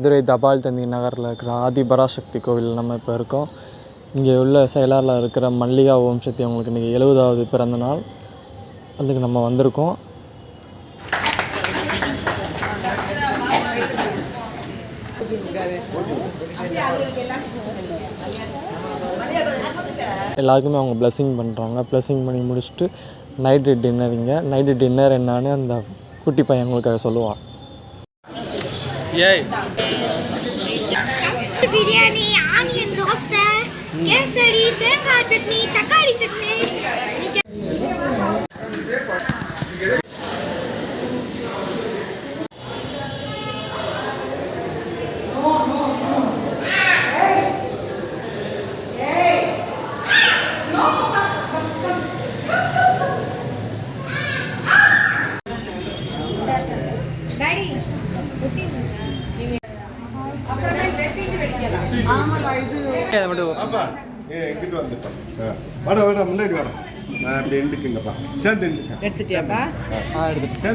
மதுரை தபால் தந்தி நகரில் இருக்கிற ஆதிபராசக்தி கோவில் நம்ம இப்போ இருக்கோம். இங்கே உள்ள செயலாளர் இருக்கிற மல்லிகா வம்சத்தி அவங்களுக்கு இன்றைக்கி 70வது பிறந்த நாள். அதுக்கு நம்ம வந்திருக்கோம். எல்லாருக்குமே அவங்க ப்ளெஸ்ஸிங் பண்ணுறாங்க. ப்ளெஸ்ஸிங் பண்ணி முடிச்சுட்டு நைட்டு டின்னர் என்னான்னு அந்த குட்டி பையன் உங்களுக்காக சொல்லுவான். பிரியாணி, ஆனியன் தோசை, கேசரி, தேங்காய் சட்னி, தக்காளி சட்னி. முன்னாடி வாடா நான் அப்படி எடுத்துக்கங்கப்பா சேர்ந்து எடுத்துட்டியாப்பா எடுத்துட்டு